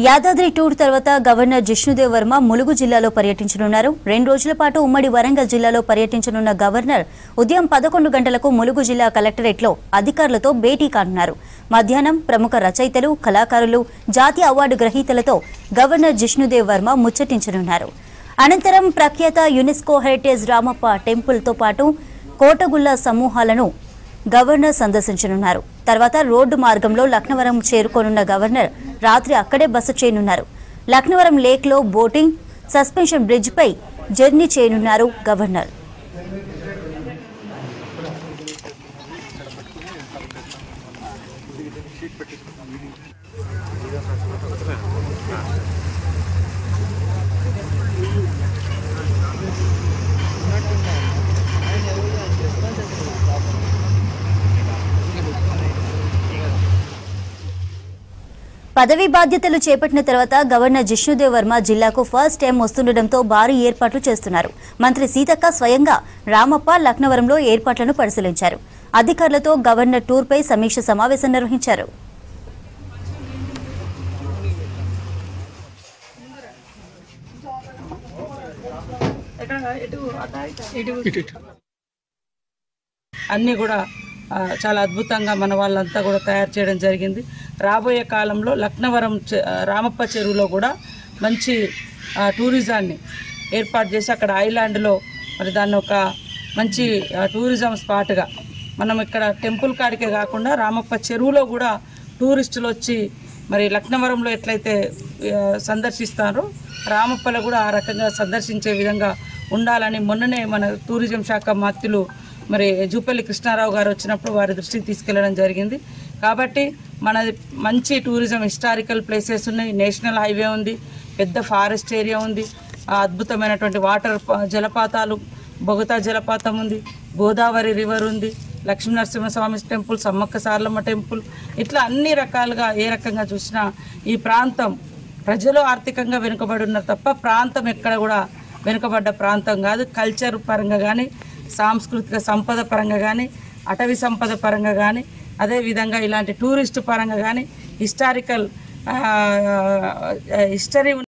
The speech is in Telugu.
యాదాద్రి టూర్ తర్వాత గవర్నర్ జిష్ణుదేవ్ వర్మ ములుగు జిల్లాలో పర్యటించనున్నారు. 2 రోజుల పాటు ఉమ్మడి వరంగల్ జిల్లాలో పర్యటించనున్న గవర్నర్ ఉదయం 11 గంటలకు ములుగు జిల్లా కలెక్టరేట్లో అధికారులతో భేటీ కానున్నారు. మధ్యాహ్నం ప్రముఖ రచయితలు, కళాకారులు, జాతీయ అవార్డు గ్రహీతలతో గవర్నర్ జిష్ణుదేవ్ వర్మ ముచ్చటించనున్నారు. అనంతరం ప్రఖ్యాత యునెస్కో హెరిటేజ్ రామప్ప టెంపుల్తో పాటు కోటగుళ్ల సమూహాలను గవర్నర్ సందర్శించనున్నారు. తర్వాత రోడ్డు మార్గంలో లక్నవరం చేరుకోనున్న గవర్నర్ రాత్రి అక్కడే బస చేయనున్నారు. లక్నవరం లేక్లో బోటింగ్, సస్పెన్షన్ బ్రిడ్జిపై జర్నీ చేయనున్నారు గవర్నర్. పదవీ బాధ్యతలు చేపట్టిన తర్వాత గవర్నర్ జిష్ణుదేవ్ వర్మ జిల్లాకు ఫస్ట్ టైం వస్తుండటంతో భారీ ఏర్పాట్లు చేస్తున్నారు. మంత్రి సీతక్క స్వయంగా రామప్ప, లక్నవరంలో ఏర్పాట్లను పరిశీలించారు. అధికారులతో గవర్నర్ టూర్పై సమీక్ష సమావేశం నిర్వహించారు. అన్నీ కూడా చాలా అద్భుతంగా మన వాళ్ళంతా కూడా తయారు చేయడం జరిగింది. రాబోయే కాలంలో లక్నవరం రామప్ప చెరువులో కూడా మంచి టూరిజాన్ని ఏర్పాటు చేసి అక్కడ ఐలాండ్లో మరి దాన్ని ఒక మంచి టూరిజం స్పాట్గా మనం ఇక్కడ టెంపుల్ కాడికే కాకుండా రామప్ప చెరువులో కూడా టూరిస్టులు వచ్చి మరి లక్నవరంలో ఎట్లయితే సందర్శిస్తారో రామప్పలో కూడా ఆ రకంగా సందర్శించే విధంగా ఉండాలని మొన్ననే మన టూరిజం శాఖ మంత్రులు మరి జూపల్లి కృష్ణారావు గారు వచ్చినప్పుడు వారి దృష్టికి తీసుకెళ్లడం జరిగింది. కాబట్టి మనది మంచి టూరిజం హిస్టారికల్ ప్లేసెస్ ఉన్నాయి. నేషనల్ హైవే ఉంది, పెద్ద ఫారెస్ట్ ఏరియా ఉంది, అద్భుతమైనటువంటి వాటర్ జలపాతాలు, బొగతా జలపాతం ఉంది, గోదావరి రివర్ ఉంది, లక్ష్మీనరసింహస్వామి టెంపుల్, సమ్మక్క సారలమ్మ టెంపుల్, ఇట్లా అన్ని రకాలుగా ఏ రకంగా చూసినా ఈ ప్రాంతం ప్రజలు ఆర్థికంగా వెనుకబడి ఉన్నారు తప్ప ప్రాంతం ఎక్కడ కూడా వెనుకబడ్డ ప్రాంతం కాదు. కల్చర్ పరంగా కానీ, సాంస్కృతిక సంపద పరంగా కానీ, అటవీ సంపద పరంగా కానీ, అదేవిధంగా ఇలాంటి టూరిస్టు పరంగా కానీ హిస్టారీ